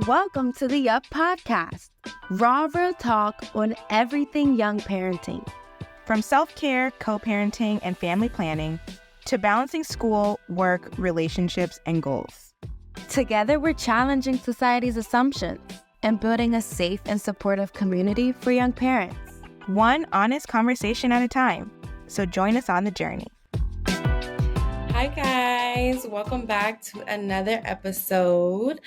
Welcome to the Up Podcast, raw real talk on everything young parenting. From self-care, co-parenting, and family planning to balancing school, work, relationships, and goals. Together, we're challenging society's assumptions and building a safe and supportive community for young parents. One honest conversation at a time. So join us on the journey. Hi guys, welcome back to another episode.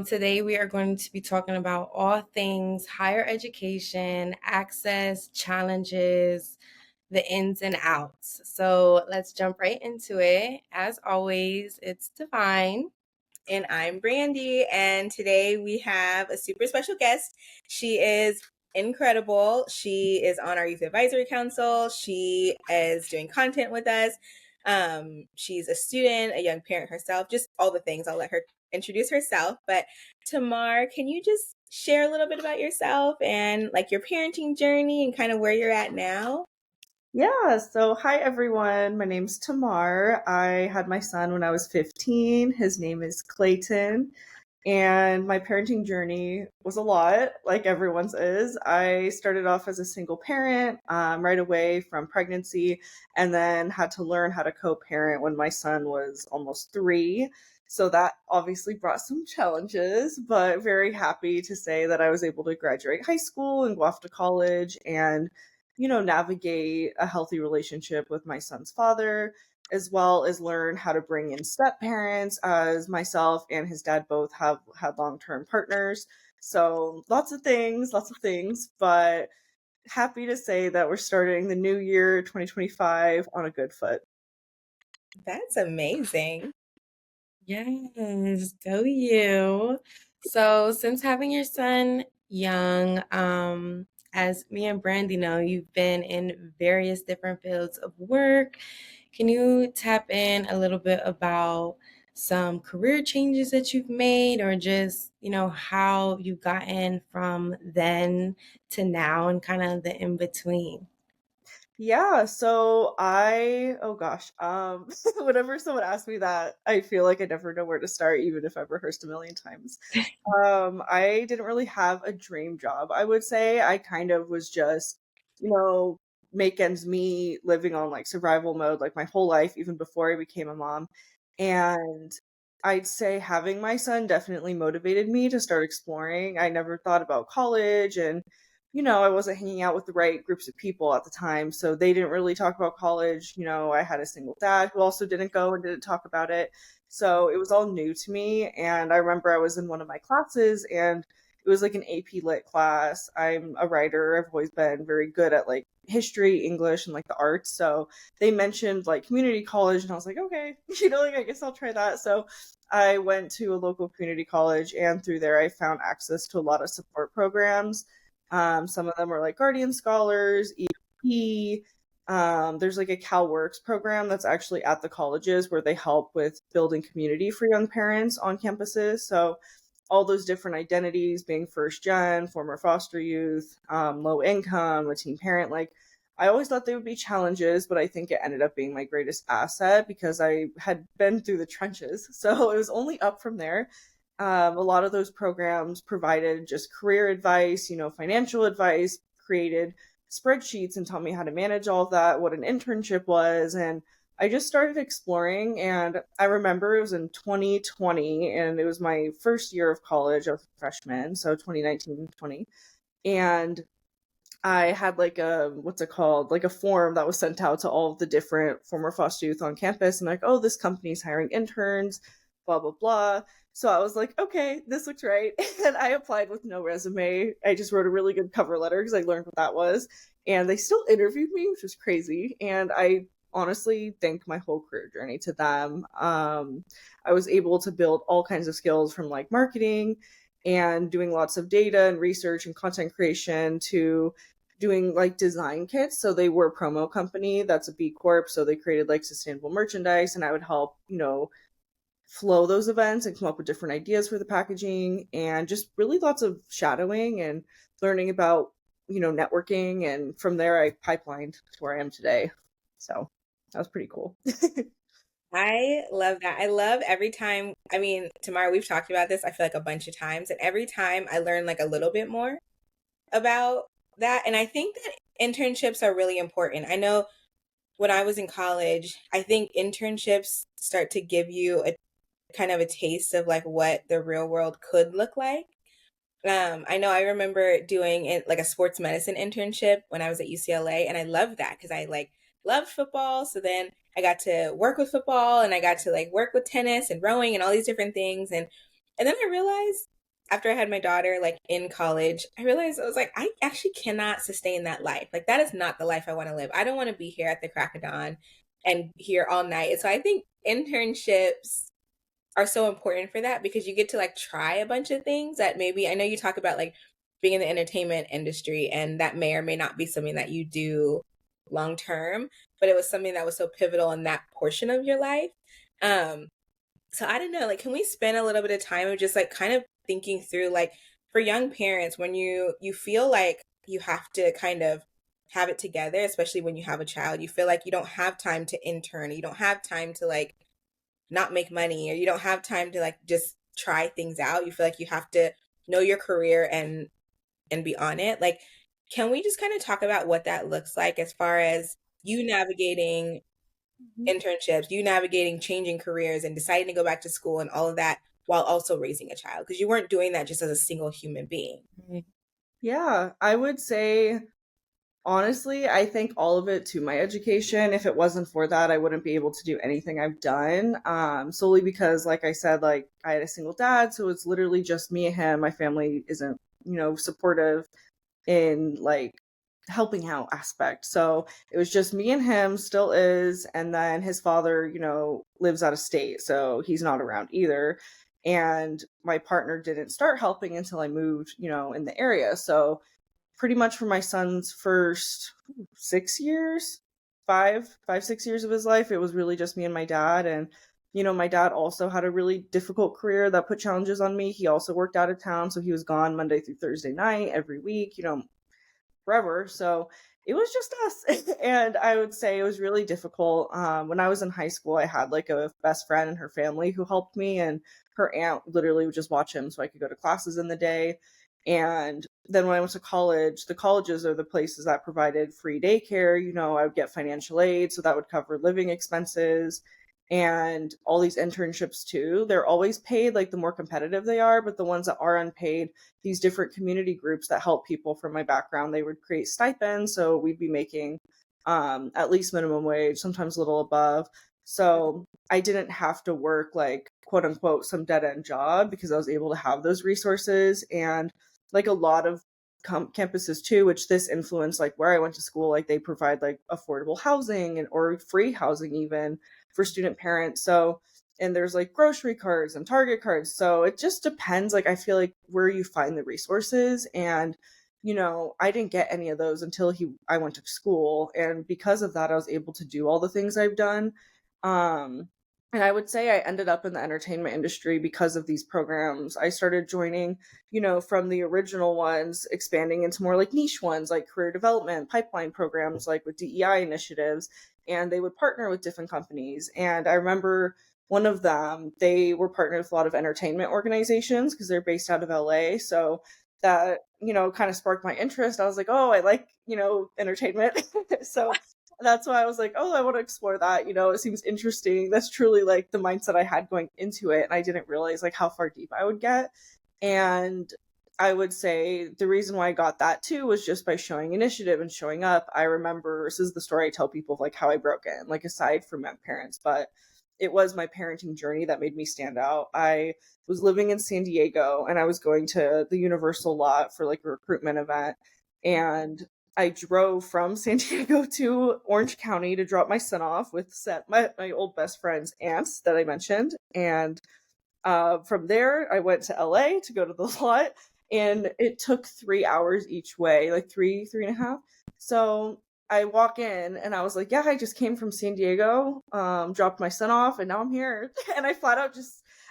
Today we are going to be talking about all things higher education, access, challenges, the ins and outs. So let's jump right into it. As always, it's Divine. And I'm Brandy, and today we have a super special guest. She is incredible. She is on our Youth Advisory Council. She is doing content with us. She's a student, a young parent herself, just all the things. I'll let her introduce herself. But Tamar, can you just share a little bit about yourself and like your parenting journey and kind of where you're at now? Yeah, so hi everyone. My name's Tamar. I had my son when I was 15. His name is Clayton. And my parenting journey was a lot, like everyone's is. I started off as a single parent right away from pregnancy, and then had to learn how to co-parent when my son was almost 3. So that obviously brought some challenges, but very happy to say that I was able to graduate high school and go off to college and navigate a healthy relationship with my son's father, as well as learn how to bring in step parents, as myself and his dad both have had long-term partners. So lots of things, but happy to say that we're starting the new year, 2025, on a good foot. That's amazing. Yes, go you. So since having your son young, as me and Brandy know, you've been in various different fields of work. Can you tap in a little bit about some career changes that you've made, or just, how you've gotten from then to now and kind of the in between? Yeah, so whenever someone asks me that, I feel like I never know where to start, even if I've rehearsed a million times. I didn't really have a dream job, I would say. I kind of was just, make ends meet, living on like survival mode, like my whole life, even before I became a mom. And I'd say having my son definitely motivated me to start exploring. I never thought about college, and I wasn't hanging out with the right groups of people at the time, so they didn't really talk about college. I had a single dad who also didn't go and didn't talk about it. So it was all new to me. And I remember I was in one of my classes, and it was like an AP Lit class. I'm a writer. I've always been very good at like history, English, and like the arts. So they mentioned like community college, and I was like, okay, I guess I'll try that. So I went to a local community college, and through there I found access to a lot of support programs. Some of them are like Guardian Scholars, EOP. There's like a CalWorks program that's actually at the colleges where they help with building community for young parents on campuses. So all those different identities, being first gen, former foster youth, low income, a teen parent, like I always thought they would be challenges, but I think it ended up being my greatest asset because I had been through the trenches. So it was only up from there. A lot of those programs provided just career advice, financial advice, created spreadsheets and taught me how to manage all of that, what an internship was. And I just started exploring. And I remember it was in 2020, and it was my first year of college. I was a freshman, so 2019-20. And I had like what's it called? Like a form that was sent out to all of the different former foster youth on campus, and like, oh, this company's hiring interns, blah, blah, blah. So I was like, okay, this looks right. And I applied with no resume. I just wrote a really good cover letter because I learned what that was. And they still interviewed me, which was crazy. And I honestly thank my whole career journey to them. I was able to build all kinds of skills from like marketing and doing lots of data and research and content creation to doing like design kits. So they were a promo company that's a B Corp. So they created like sustainable merchandise, and I would help, flow those events and come up with different ideas for the packaging, and just really lots of shadowing and learning about, networking. And from there I pipelined to where I am today. So that was pretty cool. I love that. I love every time. I mean, Tamara, we've talked about this, I feel like a bunch of times, and every time I learn like a little bit more about that. And I think that internships are really important. I know when I was in college, I think internships start to give you a kind of a taste of like what the real world could look like. I know I remember doing it like a sports medicine internship when I was at UCLA, and I loved that because I like loved football. So then I got to work with football, and I got to like work with tennis and rowing and all these different things. And then I realized after I had my daughter like in college, I realized I was like, I actually cannot sustain that life. Like that is not the life I want to live. I don't want to be here at the crack of dawn and here all night. And so I think internships are so important for that because you get to like try a bunch of things that maybe I know you talk about like being in the entertainment industry, and that may or may not be something that you do long term, but it was something that was so pivotal in that portion of your life. Um so I don't know, like can we spend a little bit of time of just like kind of thinking through like for young parents when you feel like you have to kind of have it together, especially when you have a child, you feel like you don't have time to intern, you don't have time to like not make money, or you don't have time to like just try things out, you feel like you have to know your career and be on it. Like can we just kind of talk about what that looks like as far as you navigating Mhm. internships, you navigating changing careers and deciding to go back to school and all of that while also raising a child, because you weren't doing that just as a single human being. Yeah, I would say honestly, I think all of it to my education. If it wasn't for that, I wouldn't be able to do anything I've done. Solely because, like I said, like I had a single dad, so it's literally just me and him. My family isn't, supportive in like helping out aspect. So it was just me and him, still is, and then his father, lives out of state, so he's not around either. And my partner didn't start helping until I moved, in the area. So pretty much for my son's first 6 years, 6 years of his life, it was really just me and my dad. And, my dad also had a really difficult career that put challenges on me. He also worked out of town, so he was gone Monday through Thursday night every week, forever. So it was just us. And I would say it was really difficult. When I was in high school, I had like a best friend and her family who helped me, and her aunt literally would just watch him so I could go to classes in the day. And then when I went to college, the colleges are the places that provided free daycare. I would get financial aid, so that would cover living expenses and all these internships too. They're always paid, like the more competitive they are, but the ones that are unpaid, these different community groups that help people from my background, they would create stipends, so we'd be making at least minimum wage, sometimes a little above. So I didn't have to work like quote unquote some dead end job because I was able to have those resources. And like a lot of campuses too, which this influenced like where I went to school, like they provide like affordable housing and or free housing even for student parents. So and there's like grocery cards and Target cards. So it just depends. Like I feel like where you find the resources. And I didn't get any of those until I went to school, and because of that I was able to do all the things I've done. um and I would say I ended up in the entertainment industry because of these programs. I started joining, from the original ones, expanding into more like niche ones, like career development, pipeline programs, like with DEI initiatives. And they would partner with different companies. And I remember one of them, they were partnered with a lot of entertainment organizations because they're based out of LA. So that, kind of sparked my interest. I was like, oh, I like, entertainment. So that's why I was like, oh, I want to explore that. It seems interesting. That's truly like the mindset I had going into it. And I didn't realize like how far deep I would get. And I would say the reason why I got that too was just by showing initiative and showing up. I remember, this is the story I tell people of like how I broke in, like aside from my parents, but it was my parenting journey that made me stand out. I was living in San Diego and I was going to the Universal lot for like a recruitment event. And I drove from San Diego to Orange County to drop my son off with my old best friend's aunts that I mentioned. And from there, I went to LA to go to the lot, and it took 3 hours each way, like three and a half. So I walk in and I was like, yeah, I just came from San Diego, dropped my son off, and now I'm here. And I flat out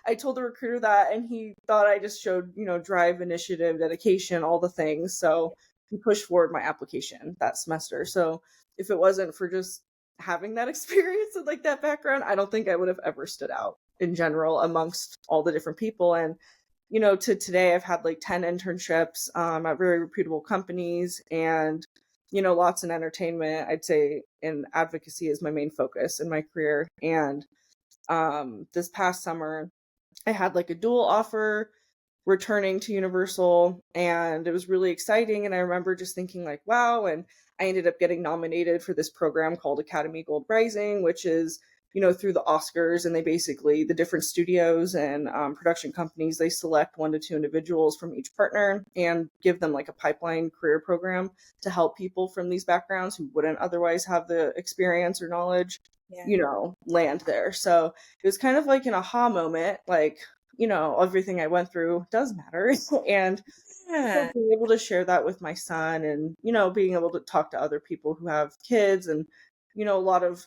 I told the recruiter that, and he thought I just showed, drive, initiative, dedication, all the things. So he pushed forward my application that semester. So if it wasn't for just having that experience and like that background, I don't think I would have ever stood out in general amongst all the different people. And to today, I've had like 10 internships at very reputable companies, and lots in entertainment. I'd say in advocacy is my main focus in my career. And this past summer, I had like a dual offer returning to Universal, and it was really exciting. And I remember just thinking like, wow. And I ended up getting nominated for this program called Academy Gold Rising, which is, through the Oscars. And they basically, the different studios and production companies, they select 1 to 2 individuals from each partner and give them like a pipeline career program to help people from these backgrounds who wouldn't otherwise have the experience or knowledge, land there. So it was kind of like an aha moment, like, everything I went through does matter. And being able to share that with my son, and, being able to talk to other people who have kids, and, a lot of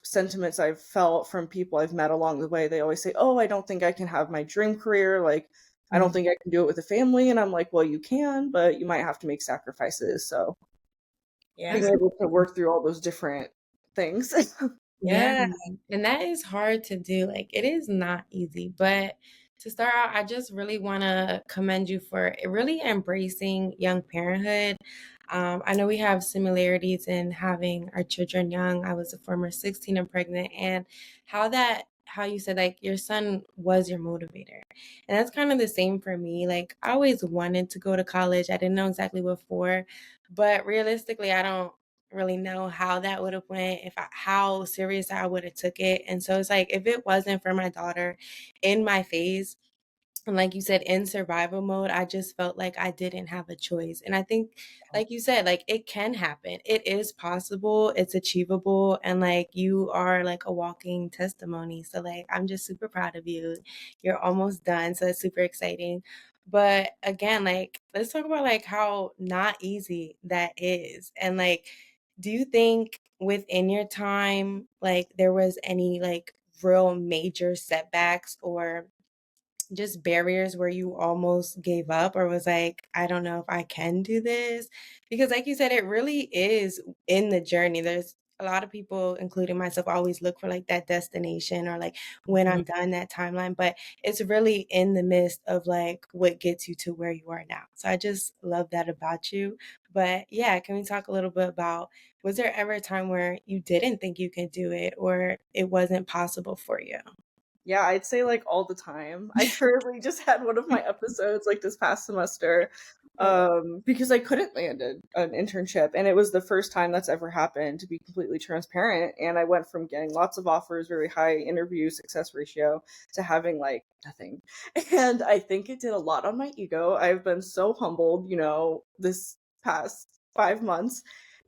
sentiments I've felt from people I've met along the way. They always say, oh, I don't think I can have my dream career. Like, I don't think I can do it with a family. And I'm like, well, you can, but you might have to make sacrifices. So being able to work through all those different things. Yeah. And that is hard to do. Like, it is not easy. But to start out, I just really want to commend you for really embracing young parenthood. I know we have similarities in having our children young. I was a former 16 and pregnant, and how you said like your son was your motivator. And that's kind of the same for me. Like, I always wanted to go to college. I didn't know exactly what for, but realistically, I don't really know how that would have went, how serious I would have took it. And so it's like, if it wasn't for my daughter in my phase, and like you said, in survival mode, I just felt like I didn't have a choice. And I think, like you said, like it can happen. It is possible. It's achievable. And like you are like a walking testimony. So like I'm just super proud of you. You're almost done. So it's super exciting. But again, like let's talk about like how not easy that is. And like, do you think within your time, like there was any like real major setbacks or just barriers where you almost gave up or was like, I don't know if I can do this? Because, like you said, it really is in the journey. There's a lot of people, including myself, always look for like that destination or like when I'm done that timeline, but it's really in the midst of like what gets you to where you are now. So I just love that about you. But yeah, can we talk a little bit about, was there ever a time where you didn't think you could do it or it wasn't possible for you? Yeah, I'd say like all the time. I currently just had one of my episodes like this past semester because I couldn't land an internship, and it was the first time that's ever happened, to be completely transparent. And I went from getting lots of offers, very high interview success ratio, to having like nothing. And I think it did a lot on my ego. I've been so humbled, this past 5 months,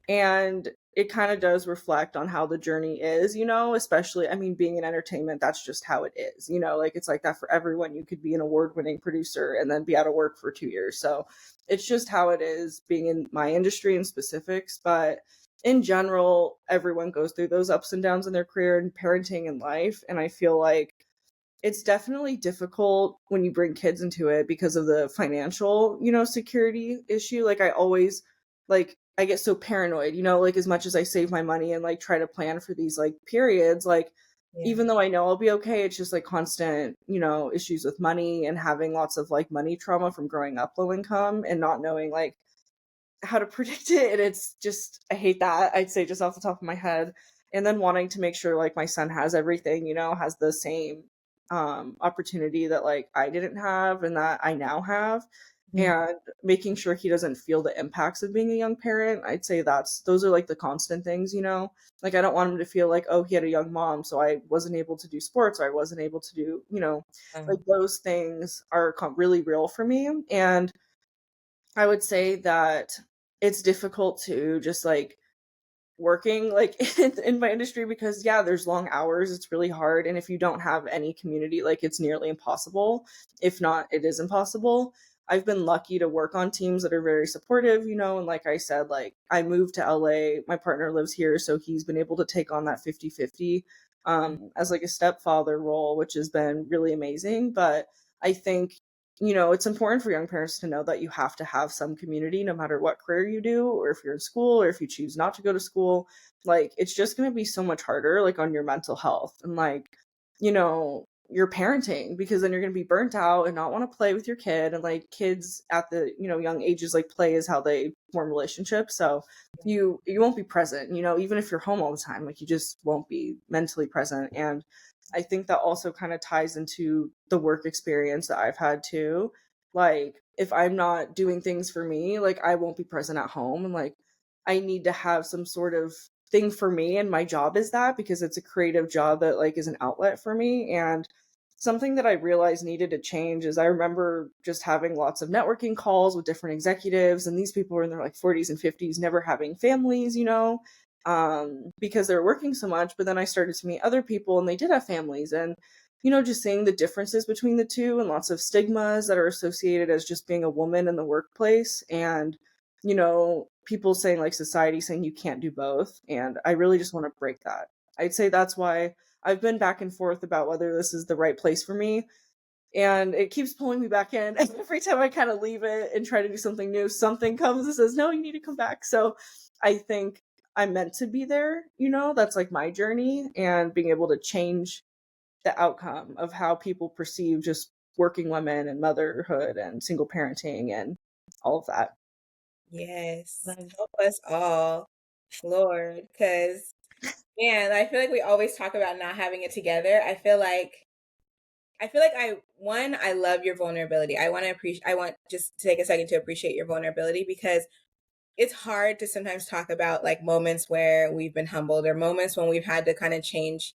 and it kind of does reflect on how the journey is, especially, I mean, being in entertainment, that's just how it is, like it's like that for everyone. You could be an award-winning producer and then be out of work for 2 years. So it's just how it is being in my industry in specifics. But in general, everyone goes through those ups and downs in their career and parenting and life. And I feel like it's definitely difficult when you bring kids into it because of the financial, security issue. Like I always, like, I get so paranoid, like as much as I save my money and like try to plan for these like periods, like even though I know I'll be okay, it's just like constant, issues with money and having lots of like money trauma from growing up low income and not knowing like how to predict it. And it's just, I hate that. I'd say just off the top of my head. And then wanting to make sure like my son has everything, has the same opportunity that like I didn't have and that I now have. And making sure he doesn't feel the impacts of being a young parent. I'd say those are like the constant things, like I don't want him to feel like, oh, he had a young mom, so I wasn't able to do sports, or I wasn't able to do, like those things are really real for me. And I would say that it's difficult to just like working like in my industry because there's long hours, it's really hard, and if you don't have any community, like it's nearly impossible. If not, it is impossible. I've been lucky to work on teams that are very supportive, and like I said, like I moved to LA, my partner lives here, so he's been able to take on that 50-50 as like a stepfather role, which has been really amazing. But I think it's important for young parents to know that you have to have some community no matter what career you do, or if you're in school, or if you choose not to go to school. Like, it's just going to be so much harder, like, on your mental health and, like, your parenting, because then you're going to be burnt out and not want to play with your kid. And, like, kids at the, young ages, like, play is how they form relationships. So you won't be present, even if you're home all the time, like, you just won't be mentally present. And I think that also kind of ties into the work experience that I've had too. Like, if I'm not doing things for me, like, I won't be present at home. And, like, I need to have some sort of thing for me. And my job is that, because it's a creative job that, like, is an outlet for me. And something that I realized needed to change is, I remember just having lots of networking calls with different executives, and these people were in their, like, 40s and 50s, never having families, because they're working so much. But then I started to meet other people and they did have families, and just seeing the differences between the two, and lots of stigmas that are associated as just being a woman in the workplace, and people saying, like, society saying you can't do both. And I really just want to break that. I'd say that's why I've been back and forth about whether this is the right place for me, and it keeps pulling me back in. Every time I kind of leave it and try to do something new, something comes and says, no, you need to come back. So I think I'm meant to be there. That's, like, my journey, and being able to change the outcome of how people perceive just working women and motherhood and single parenting and all of that. Yes. Love. Help us all, Lord. Because, man, I feel like we always talk about not having it together. I love your vulnerability. I want just to take a second to appreciate your vulnerability, because it's hard to sometimes talk about, like, moments where we've been humbled, or moments when we've had to kind of change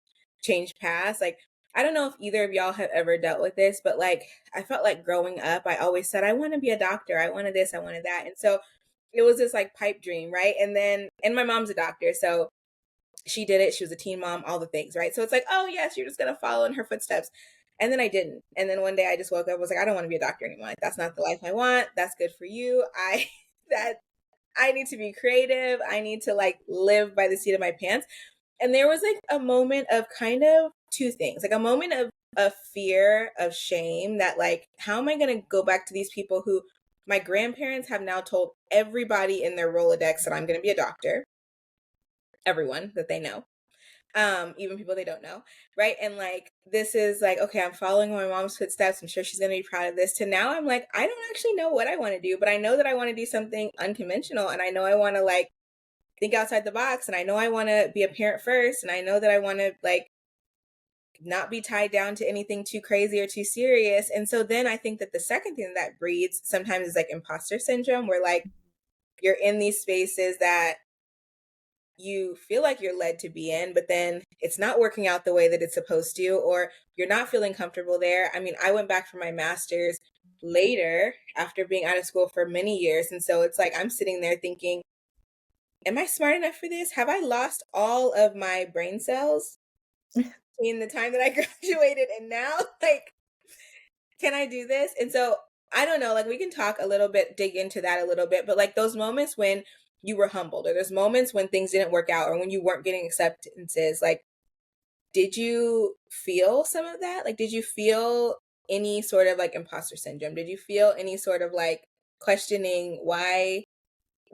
paths. Like, I don't know if either of y'all have ever dealt with this, but, like, I felt like growing up, I always said, I want to be a doctor. I wanted this, I wanted that. And so it was this, like, pipe dream, right? And my mom's a doctor, so she did it. She was a teen mom, all the things, right? So it's like, oh yes, you're just gonna follow in her footsteps. And then I didn't. And then one day I just woke up, was like, I don't want to be a doctor anymore. Like, that's not the life I want. That's good for you. That I need to be creative. I need to, like, live by the seat of my pants. And there was, like, a moment of kind of two things, like a moment of fear, of shame, that, like, how am I going to go back to these people who my grandparents have now told everybody in their Rolodex that I'm going to be a doctor, everyone that they know, even people they don't know, right? And, like, this is like, okay, I'm following my mom's footsteps. I'm sure she's going to be proud of this. To now I'm like, I don't actually know what I want to do, but I know that I want to do something unconventional, and I know I want to, like, think outside the box, and I know I want to be a parent first, and I know that I want to, like, not be tied down to anything too crazy or too serious. And so then I think that the second thing that breeds sometimes is, like, imposter syndrome, where, like, you're in these spaces that you feel like you're led to be in, but then it's not working out the way that it's supposed to, or you're not feeling comfortable there. I mean, I went back for my master's later after being out of school for many years. And so it's like, I'm sitting there thinking, am I smart enough for this? Have I lost all of my brain cells in the time that I graduated and now? Like, can I do this? And so I don't know, like, we can talk a little bit, dig into that a little bit, but, like, those moments when you were humbled, or those moments when things didn't work out, or when you weren't getting acceptances, like, did you feel some of that? Like, did you feel any sort of, like, imposter syndrome? Did you feel any sort of, like, questioning, why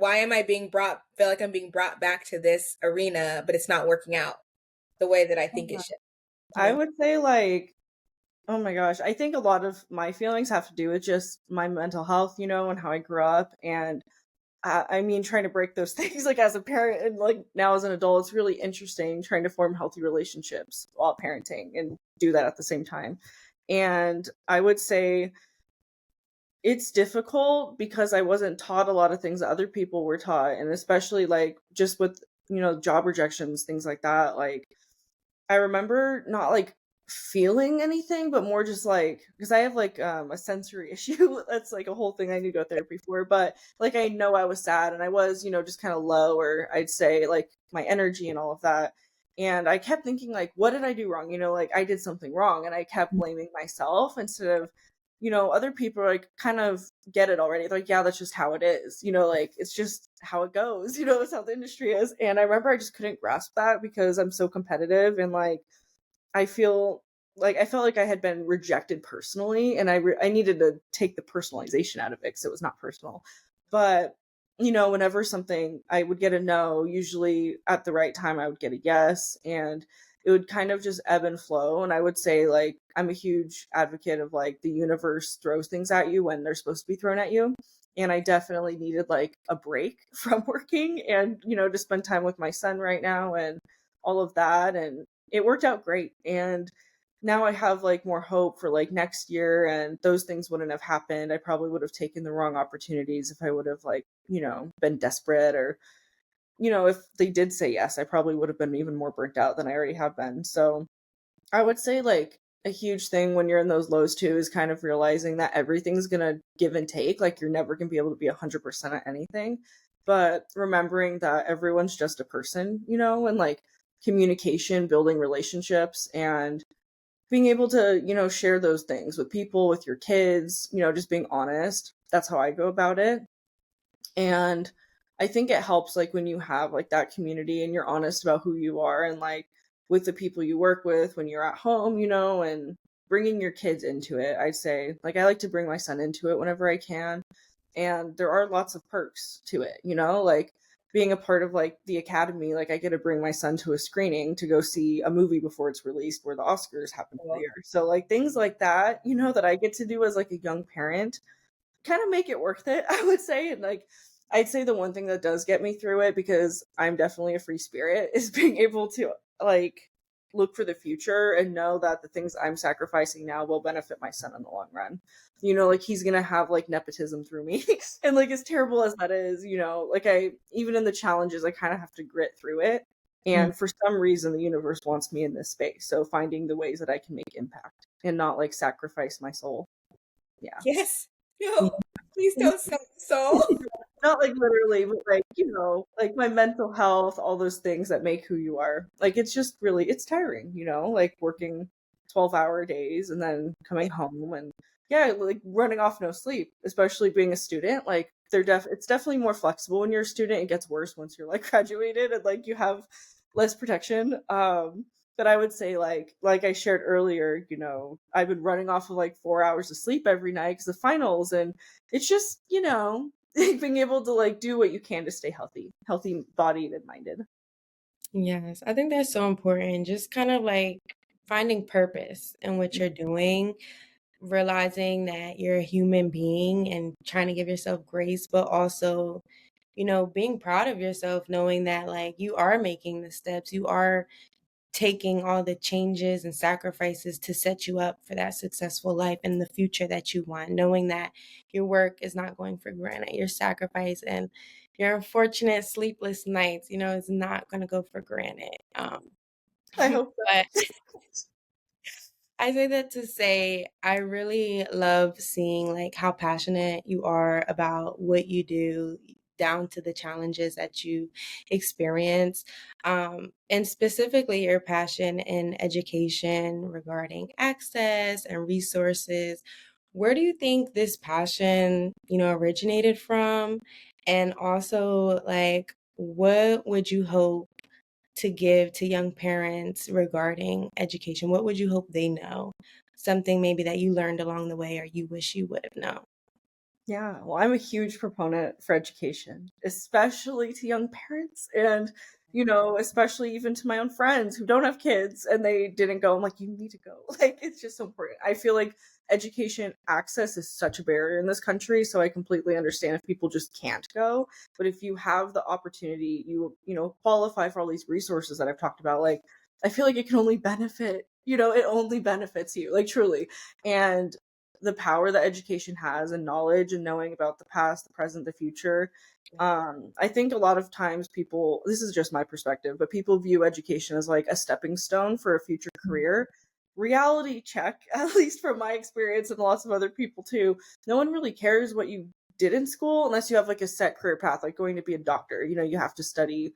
am I feel like I'm being brought back to this arena, but it's not working out the way that I think it should, you I know? would say, like, oh my gosh, I think a lot of my feelings have to do with just my mental health, and how I grew up. And I mean, trying to break those things, like, as a parent and, like, now as an adult, it's really interesting trying to form healthy relationships while parenting and do that at the same time. And I would say it's difficult because I wasn't taught a lot of things that other people were taught. And especially, like, just with, job rejections, things like that. Like, I remember not, like, feeling anything, but more just, like, because I have, like, a sensory issue. That's, like, a whole thing I need to go to therapy for. But, like, I know I was sad, and I was, just kind of low, or I'd say, like, my energy and all of that. And I kept thinking, like, what did I do wrong? Like, I did something wrong. And I kept blaming myself instead of, other people, like, kind of get it already. They're like, yeah, that's just how it is. Like, it's just how it goes. It's how the industry is. And I remember I just couldn't grasp that because I'm so competitive, and, like, I feel like I felt like I had been rejected personally, and I needed to take the personalization out of it because it was not personal. But whenever something I would get a no, usually at the right time I would get a yes, and it would kind of just ebb and flow. And I would say, like, I'm a huge advocate of, like, the universe throws things at you when they're supposed to be thrown at you. And I definitely needed, like, a break from working and, to spend time with my son right now and all of that. And it worked out great. And now I have, like, more hope for, like, next year, and those things wouldn't have happened. I probably would have taken the wrong opportunities if I would have, like, been desperate, or if they did say yes, I probably would have been even more burnt out than I already have been. So I would say, like, a huge thing when you're in those lows too is kind of realizing that everything's gonna give and take. Like, you're never gonna be able to be 100% at anything, but remembering that everyone's just a person, and, like, communication, building relationships, and being able to, share those things with people, with your kids, just being honest. That's how I go about it. And I think it helps, like, when you have, like, that community and you're honest about who you are, and, like, with the people you work with when you're at home, and bringing your kids into it. I'd say, like, I like to bring my son into it whenever I can. And there are lots of perks to it, like being a part of, like, the academy. Like, I get to bring my son to a screening to go see a movie before it's released, where the Oscars happen for the year. So, like, things like that, that I get to do as, like, a young parent kind of make it worth it, I would say. And, like, I'd say the one thing that does get me through it, because I'm definitely a free spirit, is being able to, like, look for the future and know that the things I'm sacrificing now will benefit my son in the long run. Like, he's gonna have, like, nepotism through me. And, like, as terrible as that is, like, I, even in the challenges, I kind of have to grit through it. And for some reason, the universe wants me in this space. So finding the ways that I can make impact and not, like, sacrifice my soul. Yeah. Yes. No, please don't sell the soul. Not, like, literally, but, like, like, my mental health, all those things that make who you are. Like, it's just really, it's tiring, like, working 12-hour days and then coming home and, yeah, like, running off no sleep, especially being a student. Like, it's definitely more flexible when you're a student. It gets worse once you're, like, graduated and, like, you have less protection. But I would say, like I shared earlier, I've been running off of, like, 4 hours of sleep every night because of finals, and it's just, being able to, like, do what you can to stay healthy bodied and minded. Yes, I think that's so important. Just kind of like finding purpose in what you're doing, realizing that you're a human being and trying to give yourself grace, but also, being proud of yourself, knowing that, like, you are making the steps, you are taking all the changes and sacrifices to set you up for that successful life and the future that you want, knowing that your work is not going for granted, your sacrifice and your unfortunate sleepless nights, is not going to go for granted. I hope But so. I say that to say I really love seeing, like, how passionate you are about what you do, down to the challenges that you experience, and specifically your passion in education regarding access and resources. Where do you think this passion, originated from? And also, like, what would you hope to give to young parents regarding education? What would you hope they know? Something maybe that you learned along the way or you wish you would have known. Yeah, well, I'm a huge proponent for education, especially to young parents, and, especially even to my own friends who don't have kids and they didn't go. I'm like, you need to go. Like, it's just so important. I feel like education access is such a barrier in this country, so I completely understand if people just can't go. But if you have the opportunity, qualify for all these resources that I've talked about. Like, I feel like it can only benefit, it only benefits you, like, truly. And the power that education has, and knowledge, and knowing about the past, the present, the future. I think a lot of times people, this is just my perspective, but people view education as, like, a stepping stone for a future career. Reality check, at least from my experience and lots of other people too, no one really cares what you did in school unless you have, like, a set career path, like going to be a doctor. You have to study,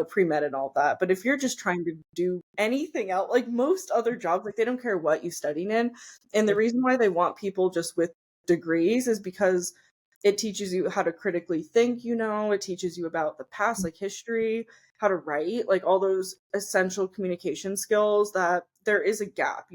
pre-med and all that. But if you're just trying to do anything else, like most other jobs, like, they don't care what you studied in. And the reason why they want people just with degrees is because it teaches you how to critically think, it teaches you about the past, like history, how to write, like all those essential communication skills that there is a gap,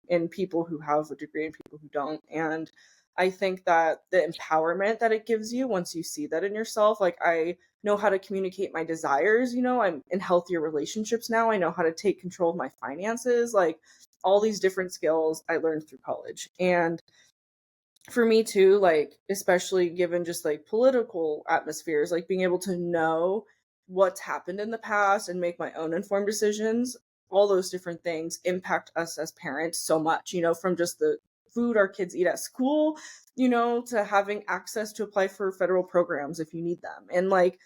in people who have a degree and people who don't. And I think that the empowerment that it gives you once you see that in yourself, like I know how to communicate my desires, I'm in healthier relationships now. I know how to take control of my finances, like all these different skills I learned through college. And for me too, like especially given just like political atmospheres, like being able to know what's happened in the past and make my own informed decisions, all those different things impact us as parents so much, from just the food our kids eat at school, to having access to apply for federal programs if you need them. And like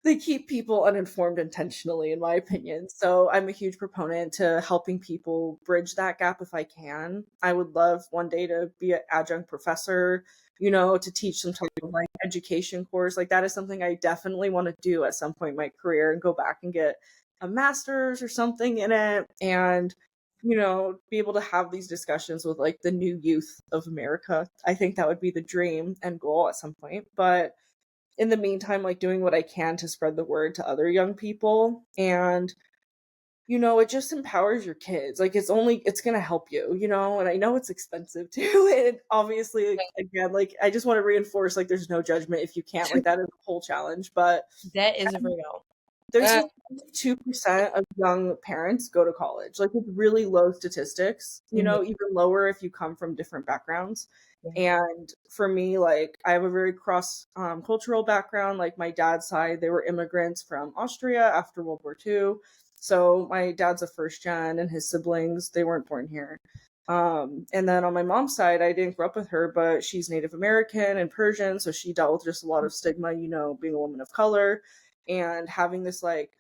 they keep people uninformed intentionally, in my opinion. So I'm a huge proponent to helping people bridge that gap if I can. I would love one day to be an adjunct professor, to teach some type of like education course. Like that is something I definitely want to do at some point in my career and go back and get a master's or something in it, and be able to have these discussions with like the new youth of America. I think that would be the dream and goal at some point. But in the meantime, like doing what I can to spread the word to other young people. And, it just empowers your kids. Like it's going to help you, and I know it's expensive too. And obviously, like, again, like I just want to reinforce, like, there's no judgment if you can't, like that is a whole challenge, but That is real. there's only 2% of young parents go to college. Like it's really low statistics, even lower if you come from different backgrounds. And for me, like I have a very cross cultural background. Like my dad's side, they were immigrants from Austria after World War II. So my dad's a first gen, and his siblings, they weren't born here. And then on my mom's side, I didn't grow up with her, but she's Native American and Persian. So she dealt with just a lot of stigma, being a woman of color and having this like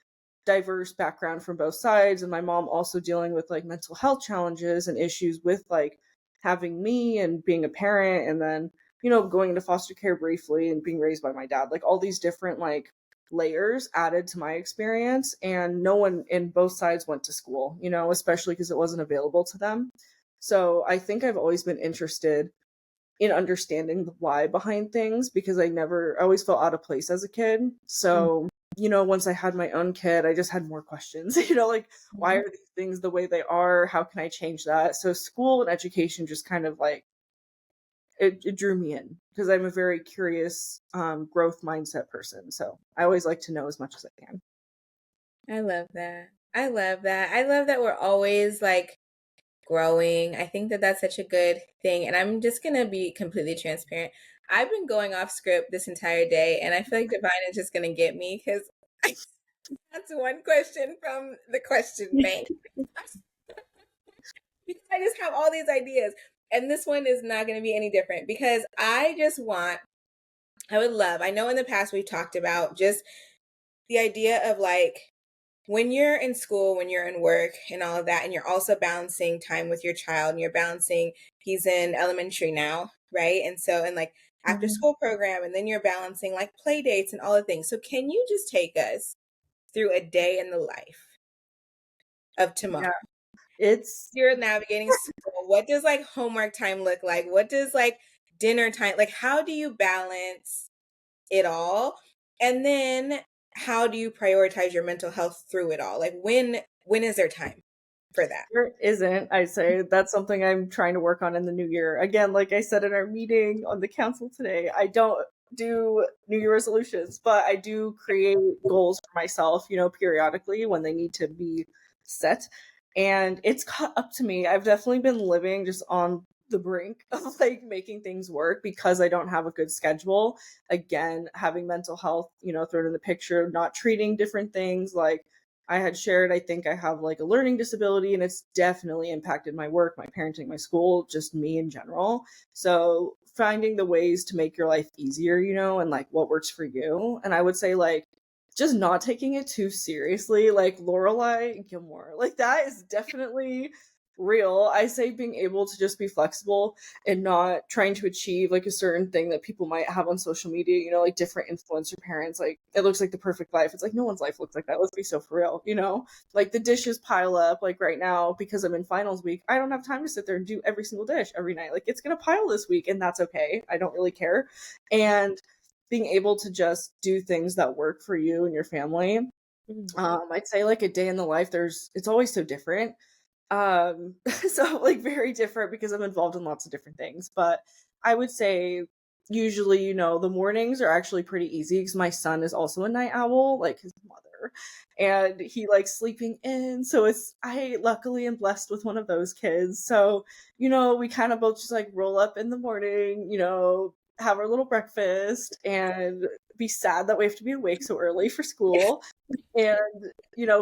diverse background from both sides. And my mom also dealing with like mental health challenges and issues with like having me and being a parent, and then going into foster care briefly and being raised by my dad, like all these different like layers added to my experience. And no one in both sides went to school, especially because it wasn't available to them. So I think I've always been interested in understanding the why behind things, because I always felt out of place as a kid. So once I had my own kid, I just had more questions, like, why are these things the way they are? How can I change that? So school and education just kind of like, it drew me in, because I'm a very curious, growth mindset person. So I always like to know as much as I can. I love that. I love that. I love that we're always like growing. I think that that's such a good thing. And I'm just going to be completely transparent. I've been going off script this entire day, and I feel like Divine is just going to get me because that's one question from the question bank. Because I just have all these ideas. And this one is not going to be any different, because I know in the past we've talked about just the idea of like, when you're in school, when you're in work and all of that, and you're also balancing time with your child, and you're balancing, he's in elementary now, right? And so, and like after school program, and then you're balancing like play dates and all the things. So can you just take us through a day in the life of Tamar? Yeah. You're navigating school. What does like homework time look like? What does like dinner time, like how do you balance it all? And then how do you prioritize your mental health through it all? Like when is there time for that? There isn't. I'd say that's something I'm trying to work on in the new year. Again, like I said in our meeting on the council today, I don't do New Year resolutions, but I do create goals for myself, periodically when they need to be set. And it's caught up to me. I've definitely been living just on the brink of like making things work because I don't have a good schedule. Again, having mental health, thrown in the picture, not treating different things. Like I had shared, I think I have like a learning disability, and it's definitely impacted my work, my parenting, my school, just me in general. So finding the ways to make your life easier, and like what works for you. And I would say like just not taking it too seriously, like Lorelai Gilmore, like that is definitely real. I say being able to just be flexible and not trying to achieve like a certain thing that people might have on social media, like different influencer parents, like it looks like the perfect life. It's like no one's life looks like that. Let's be so for real, like the dishes pile up. Like right now, because I'm in finals week, I don't have time to sit there and do every single dish every night. Like it's gonna pile this week, and that's okay. I don't really care. And being able to just do things that work for you and your family. I'd say like a day in the life, it's always so different. So like very different because I'm involved in lots of different things. But I would say usually, the mornings are actually pretty easy because my son is also a night owl, like his mother, and he likes sleeping in. So I luckily am blessed with one of those kids. So, we kind of both just like roll up in the morning, have our little breakfast and be sad that we have to be awake so early for school. And,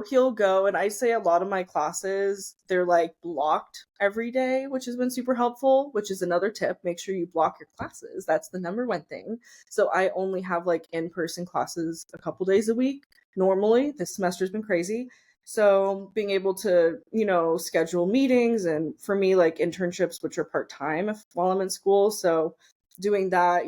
he'll go, and I say a lot of my classes, they're like blocked every day, which has been super helpful, which is another tip. Make sure you block your classes. That's the number one thing. So I only have like in-person classes a couple days a week. Normally, this semester's been crazy. So being able to, schedule meetings, and for me, like internships, which are part-time while I'm in school. So doing that,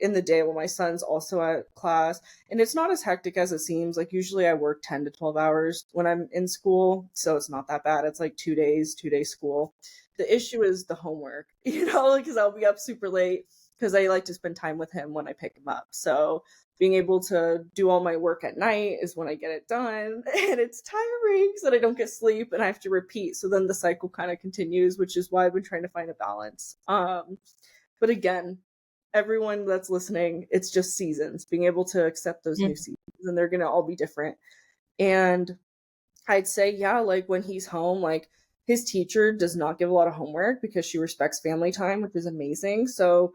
in the day when my son's also at class, and it's not as hectic as it seems. Like usually I work 10 to 12 hours when I'm in school, so it's not that bad. It's like 2 days school. The issue is the homework, because I'll be up super late because I like to spend time with him when I pick him up. So being able to do all my work at night is when I get it done, and it's tiring so that I don't get sleep and I have to repeat. So then the cycle kind of continues, which is why I've been trying to find a balance. But again, everyone that's listening, it's just seasons, being able to accept those new seasons, and they're going to all be different. And I'd say, yeah, like when he's home, like his teacher does not give a lot of homework because she respects family time, which is amazing. So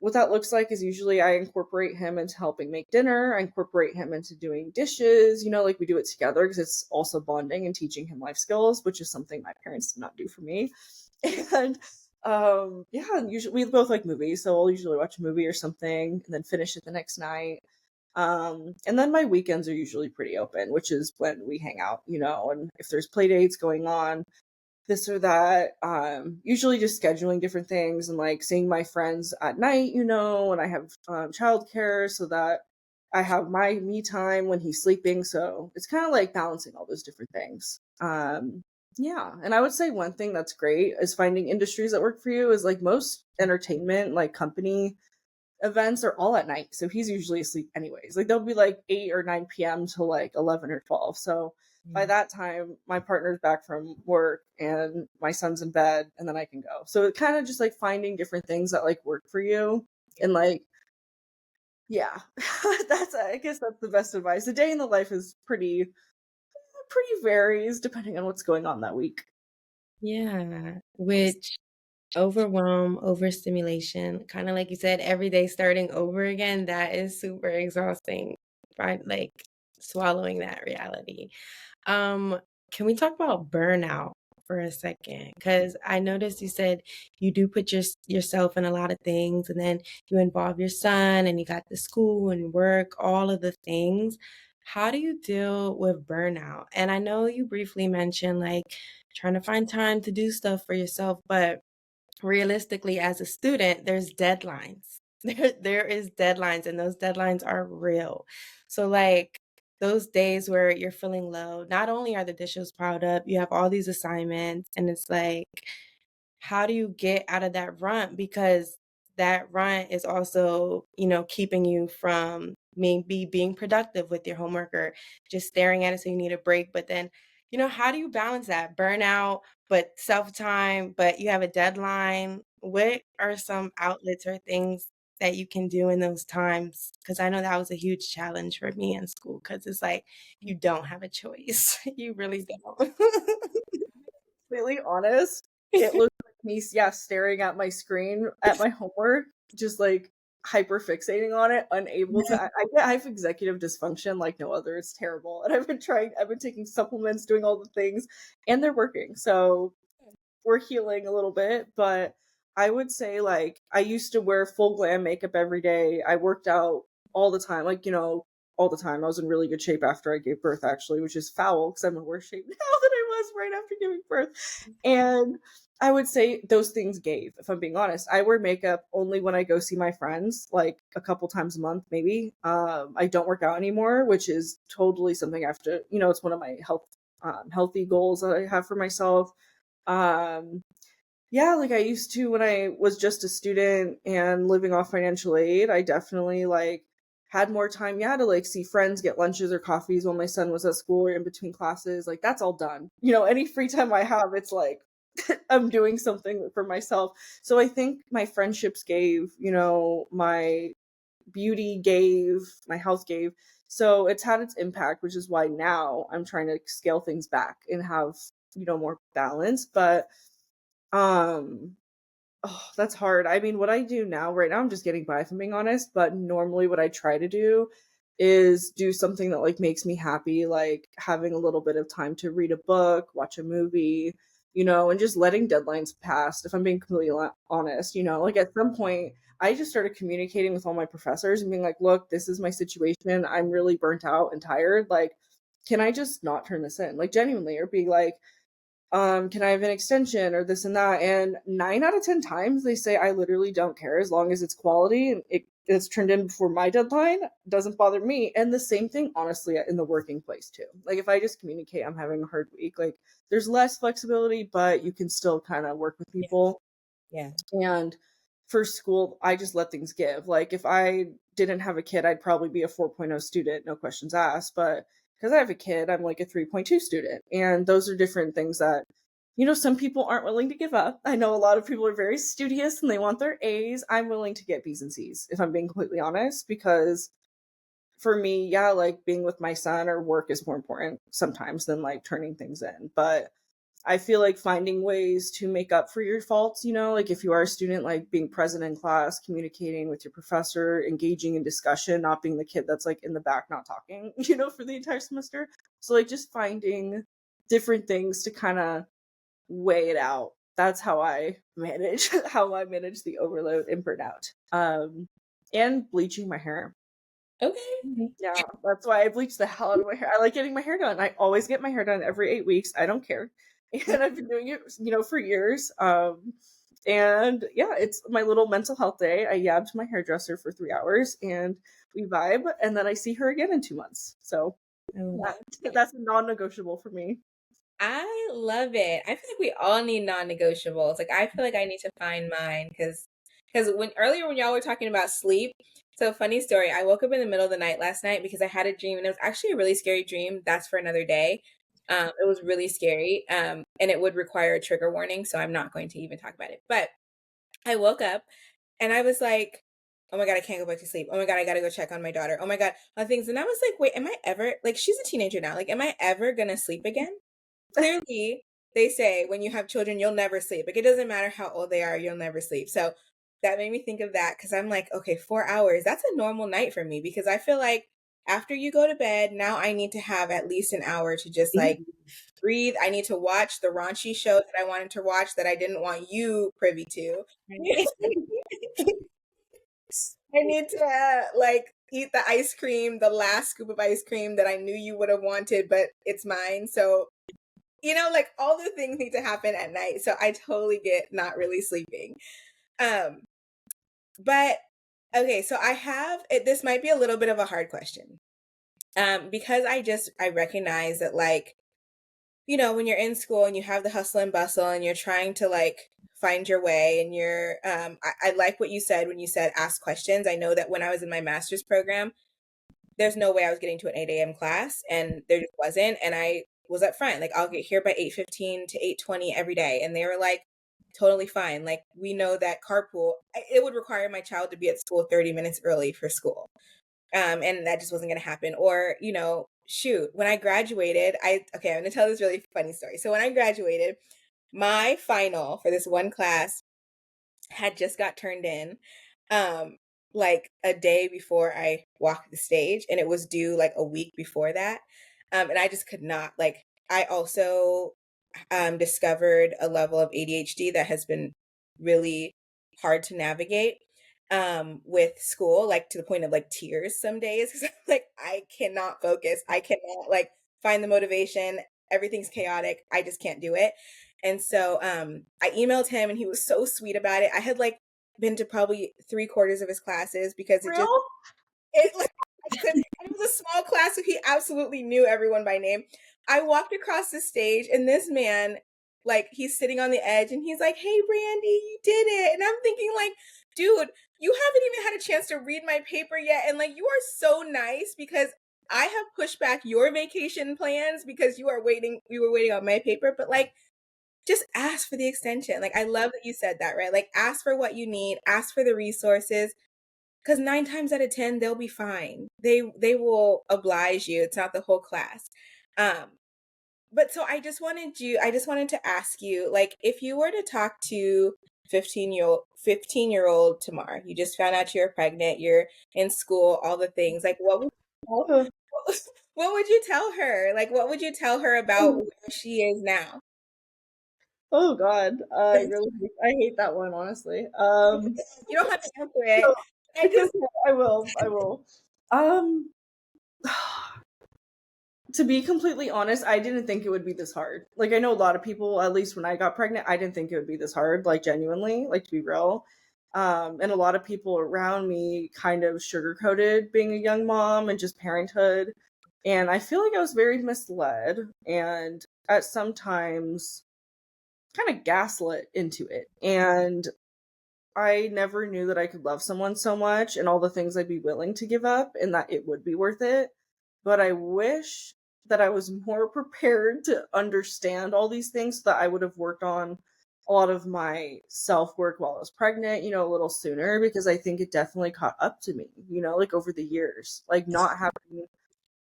what that looks like is usually I incorporate him into helping make dinner. I incorporate him into doing dishes, like we do it together because it's also bonding and teaching him life skills, which is something my parents did not do for me. And yeah, usually we both like movies, so I'll usually watch a movie or something and then finish it the next night. And then my weekends are usually pretty open, which is when we hang out, and if there's play dates going on, this or that, usually just scheduling different things and like seeing my friends at night, and I have childcare so that I have my me time when he's sleeping. So it's kind of like balancing all those different things. Yeah. And I would say one thing that's great is finding industries that work for you is like most entertainment, like company events are all at night. So he's usually asleep anyways. Like they'll be like 8 or 9 p.m. to like 11 or 12. So by that time, my partner's back from work and my son's in bed, and then I can go. So it kind of just like finding different things that like work for you. And like, yeah, I guess that's the best advice. The day in the life is pretty varies depending on what's going on that week. Yeah, which overwhelm, overstimulation, kind of like you said, every day starting over again, that is super exhausting, right? Like swallowing that reality. Um, can we talk about burnout for a second? Because I noticed you said you do put yourself in a lot of things, and then you involve your son, and you got the school and work, all of the things. How do you deal with burnout? And I know you briefly mentioned like trying to find time to do stuff for yourself, but realistically as a student there's deadlines. There is deadlines, and those deadlines are real. So like those days where you're feeling low, not only are the dishes piled up, you have all these assignments, and it's like how do you get out of that rut? Because that rut is also, keeping you from maybe being productive with your homework or just staring at it so you need a break. But then, how do you balance that burnout, but self time, but you have a deadline? What are some outlets or things that you can do in those times? Because I know that was a huge challenge for me in school because it's like you don't have a choice. You really don't. Completely honest, it looks like me, yeah, staring at my screen at my homework, just like hyper fixating on it, unable to. I have executive dysfunction like no other. It's terrible, and I've been taking supplements, doing all the things, and they're working. So we're healing a little bit, but I would say like I used to wear full glam makeup every day. I worked out all the time, like all the time. I was in really good shape after I gave birth, actually, which is foul because I'm in worse shape now than I was right after giving birth. And I would say those things gave, if I'm being honest. I wear makeup only when I go see my friends, like a couple times a month, maybe. I don't work out anymore, which is totally something I have to, it's one of my healthy goals that I have for myself. Um, yeah, like I used to when I was just a student and living off financial aid. I definitely like had more time, to like see friends, get lunches or coffees while my son was at school or in between classes. Like that's all done. Any free time I have, it's like I'm doing something for myself. So I think my friendships gave, my beauty gave, my health gave. So it's had its impact, which is why now I'm trying to scale things back and have, more balance. But oh, that's hard. I mean, what I do now, right now, I'm just getting by, if I'm being honest. But normally, what I try to do is do something that like makes me happy, like having a little bit of time to read a book, watch a movie, and just letting deadlines pass. If I'm being completely honest, like at some point, I just started communicating with all my professors and being like, "Look, this is my situation. I'm really burnt out and tired. Like, can I just not turn this in? Like, genuinely, or be like." Can I have an extension or this and that? And 9 out of 10 times they say, I literally don't care as long as it's quality and it's turned in before my deadline, doesn't bother me. And the same thing, honestly, in the working place too. Like if I just communicate, I'm having a hard week, like there's less flexibility, but you can still kind of work with people. Yeah. And for school, I just let things give. Like if I didn't have a kid, I'd probably be a 4.0 student, no questions asked. But because I have a kid, I'm like a 3.2 student. And those are different things that, some people aren't willing to give up. I know a lot of people are very studious and they want their A's. I'm willing to get B's and C's, if I'm being completely honest, because for me, like being with my son or work is more important sometimes than like turning things in. But I feel like finding ways to make up for your faults, like if you are a student, like being present in class, communicating with your professor, engaging in discussion, not being the kid that's like in the back not talking, for the entire semester. So like just finding different things to kind of weigh it out. That's how I manage the overload and burnout. And bleaching my hair. Okay. Yeah, that's why I bleach the hell out of my hair. I like getting my hair done. I always get my hair done every 8 weeks. I don't care. And I've been doing it, for years. And yeah, it's my little mental health day. I yabbed my hairdresser for 3 hours and we vibe, and then I see her again in 2 months. So that's a non-negotiable for me. I love it. I feel like we all need non-negotiables. Like I feel like I need to find mine because when y'all were talking about sleep, so funny story, I woke up in the middle of the night last night because I had a dream and it was actually a really scary dream. That's for another day. It was really scary. And it would require a trigger warning, so I'm not going to even talk about it. But I woke up and I was like, oh my God, I can't go back to sleep. Oh my God, I gotta go check on my daughter. Oh my God, all things. And I was like, wait, am I ever, like, she's a teenager now. Like, am I ever gonna sleep again? Clearly, they say when you have children, you'll never sleep. Like, it doesn't matter how old they are, you'll never sleep. So that made me think of that because I'm like, okay, 4 hours, that's a normal night for me because I feel like after you go to bed, now I need to have at least an hour to just like breathe. I need to watch the raunchy show that I wanted to watch that I didn't want you privy to. I need to like eat the ice cream, the last scoop of ice cream that I knew you would have wanted, but it's mine. So, like all the things need to happen at night. So I totally get not really sleeping. But okay, so this might be a little bit of a hard question. Because I recognize that like, when you're in school and you have the hustle and bustle and you're trying to like find your way and you're I like what you said when you said ask questions. I know that when I was in my master's program, there's no way I was getting to an 8 a.m. class and there just wasn't. And I was up front, like I'll get here by 8:15 to 8:20 every day. And they were like, totally fine. Like we know that carpool, it would require my child to be at school 30 minutes early for school. And that just wasn't going to happen. Or, shoot, when I graduated, I'm going to tell this really funny story. So when I graduated, my final for this one class had just got turned in, like a day before I walked the stage, and it was due like a week before that. And I just could not, like, I also discovered a level of ADHD that has been really hard to navigate with school, like to the point of like tears some days because like I cannot focus. I cannot like find the motivation. Everything's chaotic. I just can't do it. And so I emailed him and he was so sweet about it. I had like been to probably 3/4 of his classes because it like it was a small class, so he absolutely knew everyone by name. I walked across the stage and this man, like he's sitting on the edge and he's like, "Hey Brandy, you did it." And I'm thinking like, dude, you haven't even had a chance to read my paper yet. And like, you are so nice because I have pushed back your vacation plans because you were waiting on my paper. But like, just ask for the extension. Like, I love that you said that, right? Like, ask for what you need, ask for the resources, because 9 times out of 10, they'll be fine. They will oblige you. It's not the whole class. Um, but so I just wanted to ask you, like, if you were to talk to 15-year-old Tamar, you just found out you're pregnant, you're in school, all the things, like, Uh, what would you tell her? Like, what would you tell her about where she is now? oh God, I hate that one, honestly. You don't have to answer it. So I just, I will. Um, to be completely honest, I didn't think it would be this hard. Like, I know a lot of people, at least when I got pregnant, I didn't think it would be this hard, like, genuinely, like, to be real. And a lot of people around me kind of sugarcoated being a young mom and just parenthood. And I feel like I was very misled and at sometimes kind of gaslit into it. And I never knew that I could love someone so much and all the things I'd be willing to give up and that it would be worth it. But I wish that I was more prepared to understand all these things so that I would have worked on a lot of my self work while I was pregnant, a little sooner, because I think it definitely caught up to me, like over the years, like not having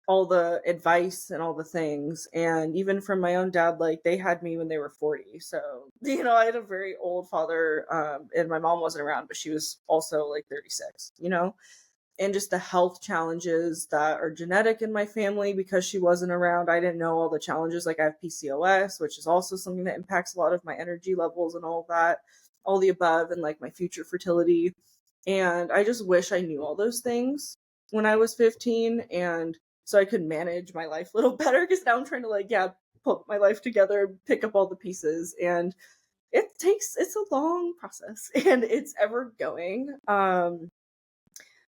all the advice and all the things. And even from my own dad, like they had me when they were 40. So, I had a very old father, and my mom wasn't around, but she was also like 36, and just the health challenges that are genetic in my family because she wasn't around. I didn't know all the challenges. Like I have PCOS, which is also something that impacts a lot of my energy levels and all of that, all the above, and like my future fertility. And I just wish I knew all those things when I was 15. And so I could manage my life a little better because now I'm trying to like, yeah, put my life together, pick up all the pieces. And it's a long process and it's ever going.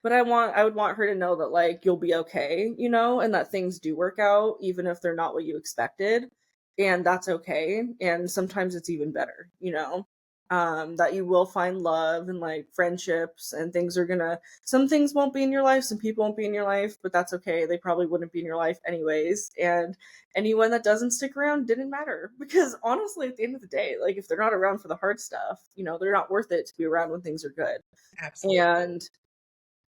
But I would want her to know that like you'll be okay, and that things do work out even if they're not what you expected, and that's okay. And sometimes it's even better, that you will find love and like friendships, and some things won't be in your life, some people won't be in your life, but that's okay. They probably wouldn't be in your life anyways. And anyone that doesn't stick around didn't matter because honestly, at the end of the day, like if they're not around for the hard stuff, they're not worth it to be around when things are good. absolutely. And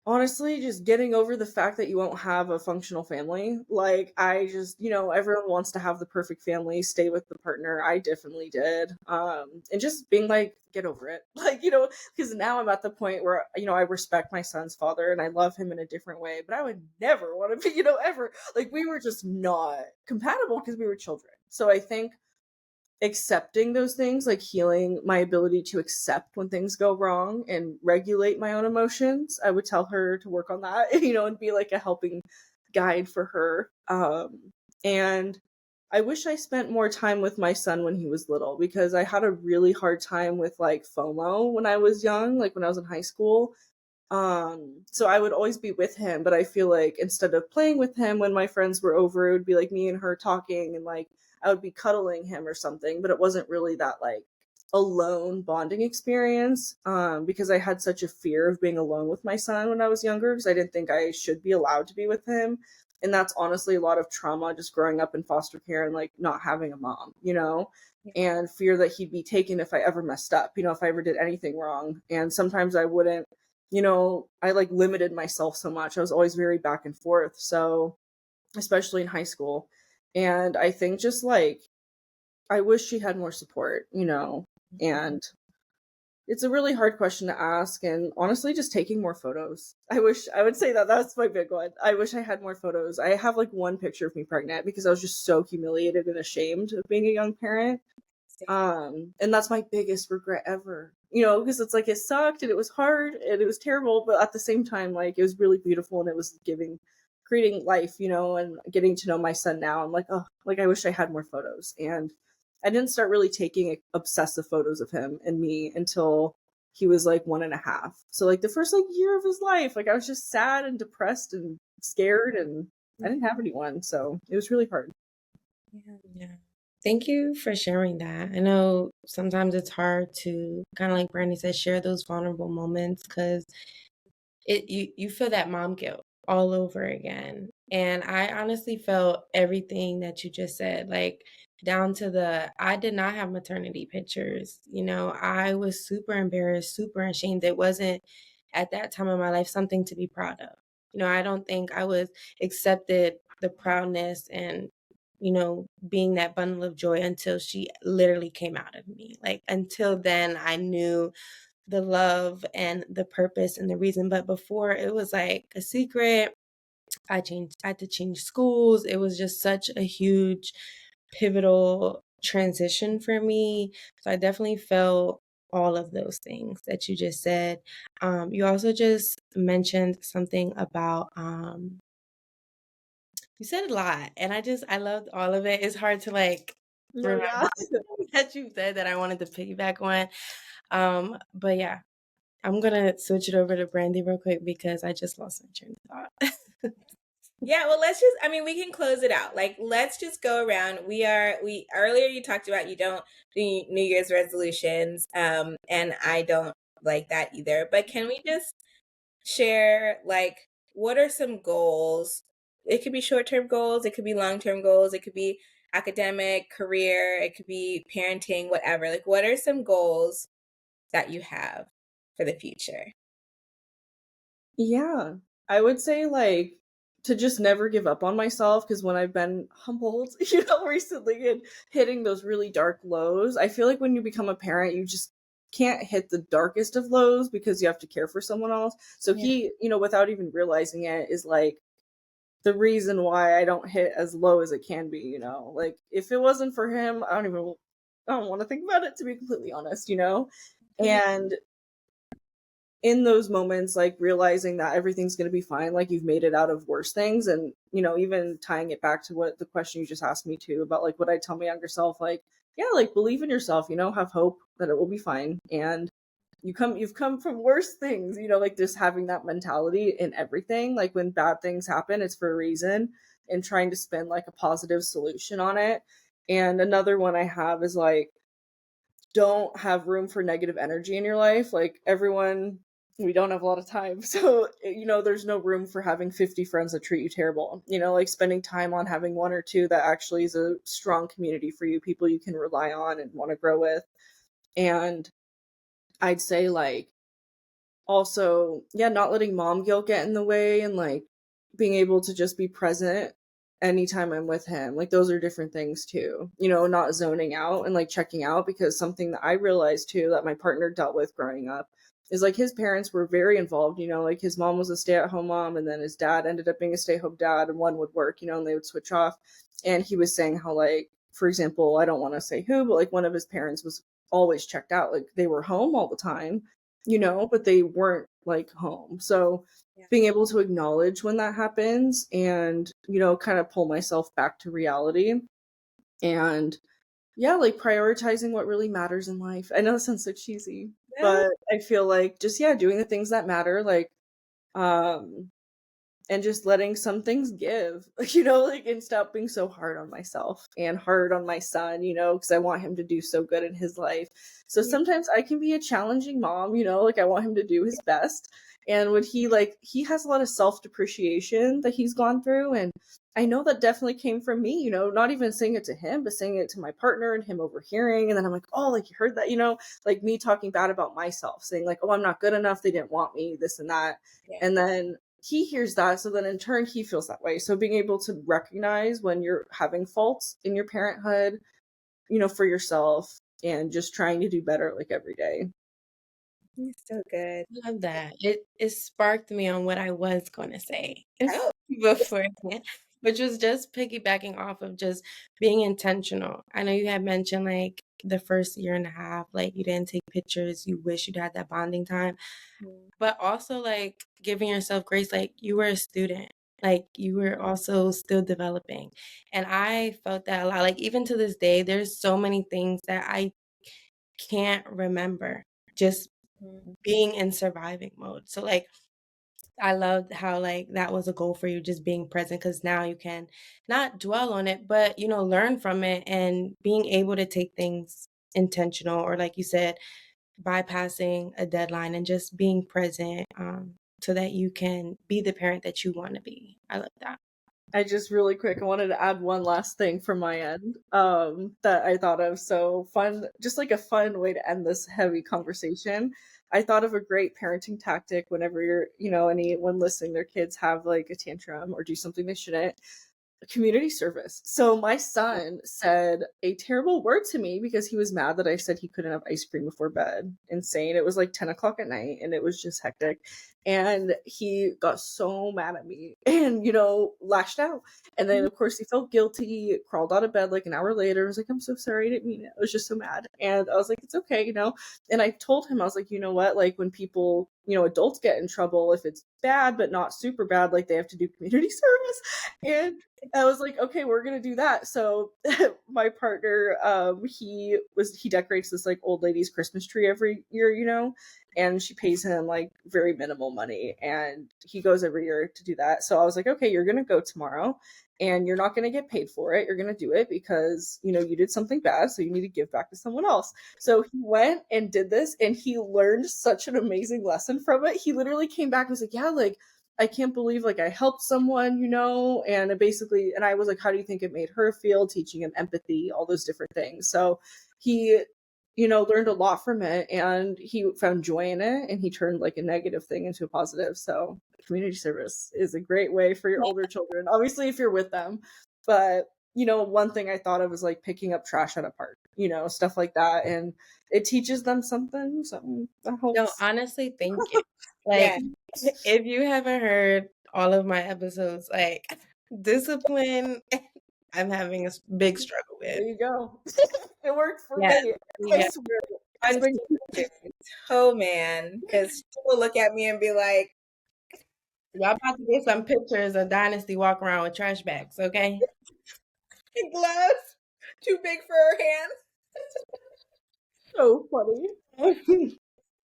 honestly, just getting over the fact that you won't have a functional family. Like, I just, everyone wants to have the perfect family, stay with the partner. I definitely did. And just being like, get over it. Like, because now I'm at the point where, I respect my son's father and I love him in a different way, but I would never want to be, ever. Like, we were just not compatible because we were children. So I think accepting those things, like healing my ability to accept when things go wrong and regulate my own emotions, I would tell her to work on that, and be like a helping guide for her. And I wish I spent more time with my son when he was little because I had a really hard time with like FOMO when I was young, like when I was in high school. So I would always be with him, but I feel like instead of playing with him when my friends were over, it would be like me and her talking and like I would be cuddling him or something, but it wasn't really that like alone bonding experience. Because I had such a fear of being alone with my son when I was younger because I didn't think I should be allowed to be with him. And that's honestly a lot of trauma just growing up in foster care and like not having a mom, and fear that he'd be taken if I ever messed up, if I ever did anything wrong. And sometimes I wouldn't, I like limited myself so much. I was always very back and forth. So, especially in high school. And I think just like, I wish she had more support, and it's a really hard question to ask. And honestly, just taking more photos. I would say that that's my big one. I wish I had more photos. I have like one picture of me pregnant because I was just so humiliated and ashamed of being a young parent. And that's my biggest regret ever, because it's like it sucked and it was hard and it was terrible, but at the same time, like it was really beautiful and it was creating life, and getting to know my son now. I'm like, oh, like I wish I had more photos. And I didn't start really taking obsessive photos of him and me until he was like 1.5. So like the first like year of his life, like I was just sad and depressed and scared and I didn't have anyone. So it was really hard. Yeah. Thank you for sharing that. I know sometimes it's hard to kind of like Brandy said, share those vulnerable moments because you feel that mom guilt all over again. And I honestly felt everything that you just said, like down to the I did not have maternity pictures. I was super embarrassed, super ashamed. It wasn't at that time in my life something to be proud of. I don't think I was accepted the proudness and being that bundle of joy until she literally came out of me. Like until then, I knew the love and the purpose and the reason. But before, it was like a secret. I had to change schools. It was just such a huge pivotal transition for me. So I definitely felt all of those things that you just said. You also just mentioned something about you said a lot, and I loved all of it. It's hard to like No, remember yeah. that you said that I wanted to piggyback on. But yeah, I'm gonna switch it over to Brandy real quick because I just lost my train of thought. Yeah, well, we can close it out. Like, let's just go around. Earlier you talked about you don't do New Year's resolutions, and I don't like that either. But can we just share, like, what are some goals? It could be short-term goals, it could be long-term goals, it could be academic, career, it could be parenting, whatever. Like, what are some goals that you have for the future? Yeah. I would say, like, to just never give up on myself because when I've been humbled, recently and hitting those really dark lows, I feel like when you become a parent, you just can't hit the darkest of lows because you have to care for someone else. So Yeah. he, without even realizing it, is like the reason why I don't hit as low as it can be. Like, if it wasn't for him, I don't want to think about it, to be completely honest. Yeah. And in those moments, like realizing that everything's going to be fine, like you've made it out of worse things. And, even tying it back to what the question you just asked me too about, like, what I tell my younger self, like, yeah, like believe in yourself, have hope that it will be fine. And you've come from worse things, like just having that mentality in everything. Like when bad things happen, it's for a reason, and trying to spin like a positive solution on it. And another one I have is like, don't have room for negative energy in your life. Like everyone, we don't have a lot of time. So, there's no room for having 50 friends that treat you terrible. Like spending time on having one or two that actually is a strong community for you, people you can rely on and want to grow with. And I'd say, like, also, yeah, not letting mom guilt get in the way, and like being able to just be present anytime I'm with him. Like those are different things too. Not zoning out and like checking out, because something that I realized too that my partner dealt with growing up is like his parents were very involved. Like his mom was a stay-at-home mom, and then his dad ended up being a stay-home dad, and one would work, and they would switch off. And he was saying how, like, for example, I don't want to say who, but like one of his parents was always checked out. Like they were home all the time, but they weren't like home. So Yeah. being able to acknowledge when that happens and, kind of pull myself back to reality, and yeah, like prioritizing what really matters in life. I know it sounds so cheesy, but I feel like just, yeah, doing the things that matter, like, um, and just letting some things give, like, and stop being so hard on myself and hard on my son, because I want him to do so good in his life. So Yeah. sometimes I can be a challenging mom, like I want him to do his best. And when he has a lot of self depreciation that he's gone through. And I know that definitely came from me, not even saying it to him, but saying it to my partner and him overhearing. And then I'm like, oh, like, you heard that, like me talking bad about myself, saying like, oh, I'm not good enough. They didn't want me, this and that. Yeah. And then he hears that, so then in turn he feels that way. So being able to recognize when you're having faults in your parenthood, for yourself, and just trying to do better like every day. So good. I love that. It sparked me on what I was going to say Oh, beforehand, which was just piggybacking off of just being intentional. I know you had mentioned like the first year and a half, like you didn't take pictures, you wish you'd had that bonding time, but also like giving yourself grace, like you were a student, like you were also still developing. And I felt that a lot. Like even to this day, there's so many things that I can't remember just being in surviving mode. So like I loved how like that was a goal for you, just being present, because now you can not dwell on it, but learn from it and being able to take things intentional, or like you said, bypassing a deadline and just being present, so that you can be the parent that you want to be. I love that. I just really quick, I wanted to add one last thing from my end that I thought of. So fun, just like a fun way to end this heavy conversation. I thought of a great parenting tactic whenever you're, anyone listening, their kids have like a tantrum or do something they shouldn't. Community service. So my son said a terrible word to me because he was mad that I said he couldn't have ice cream before bed. Insane. It was like 10 o'clock at night and it was just hectic. And he got so mad at me and, lashed out. And then, of course, he felt guilty, crawled out of bed like an hour later. I was like, I'm so sorry. I didn't mean it. I was just so mad. And I was like, it's okay, And I told him, I was like, you know what? Like when people, adults get in trouble, if it's bad, but not super bad, like they have to do community service. And I was like, okay, we're gonna do that. So my partner, he decorates this like old lady's Christmas tree every year, and she pays him like very minimal money, and he goes every year to do that. So I was like, okay, you're gonna go tomorrow, and you're not gonna get paid for it. You're gonna do it because you did something bad, so you need to give back to someone else. So he went and did this, and he learned such an amazing lesson from it. He literally came back and was like, yeah, like I can't believe like I helped someone, and and I was like, how do you think it made her feel? Teaching him empathy, all those different things. So he, learned a lot from it, and he found joy in it, and he turned like a negative thing into a positive. So community service is a great way for your older children, obviously if you're with them. But, one thing I thought of was like picking up trash at a park, stuff like that. And it teaches them something that helps. No, honestly, thank you. Like, if you haven't heard all of my episodes, like discipline, I'm having a big struggle with. There you go. It worked for me. Yeah. I swear. Oh man, because people look at me and be like, y'all about to get some pictures of Dynasty walk around with trash bags, okay? gloves too big for her hands. So funny.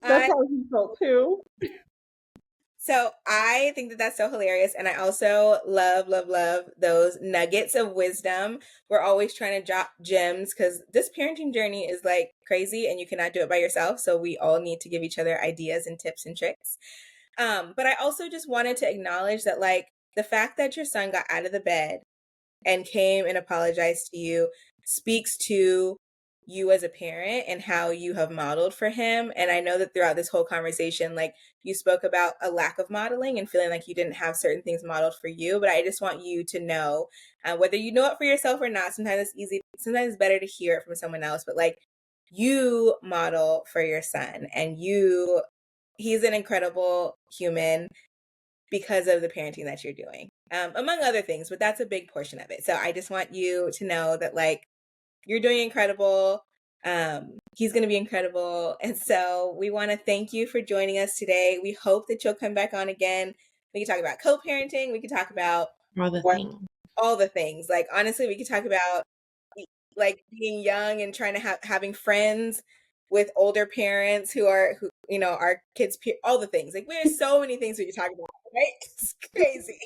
That's how he felt too. So I think that that's so hilarious. And I also love those nuggets of wisdom. We're always trying to drop gems because this parenting journey is like crazy and you cannot do it by yourself. So we all need to give each other ideas and tips and tricks. But I also just wanted to acknowledge that like the fact that your son got out of the bed and came and apologized to you speaks to you as a parent and how you have modeled for him. And I know that throughout this whole conversation, like you spoke about a lack of modeling and feeling like you didn't have certain things modeled for you. But I just want you to know, whether you know it for yourself or not, sometimes it's easy, sometimes it's better to hear it from someone else, but like you model for your son and he's an incredible human because of the parenting that you're doing, among other things, but that's a big portion of it. So I just want you to know that like, you're doing incredible. He's going to be incredible. And so we want to thank you for joining us today. We hope that you'll come back on again. We can talk about co-parenting. We can talk about all the things. Like, honestly, we could talk about like being young and trying to having friends with older parents who are our kids, all the things. Like, there's so many things we could talk about, right? It's crazy.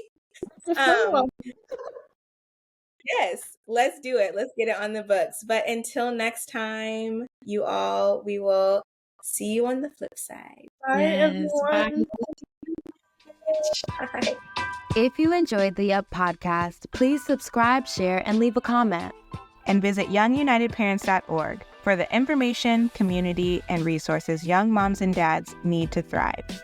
Yes, let's do it. Let's get it on the books. But until next time, you all, we will see you on the flip side. Bye, everyone. Bye. If you enjoyed the Up podcast, please subscribe, share, and leave a comment. And visit youngunitedparents.org for the information, community, and resources young moms and dads need to thrive.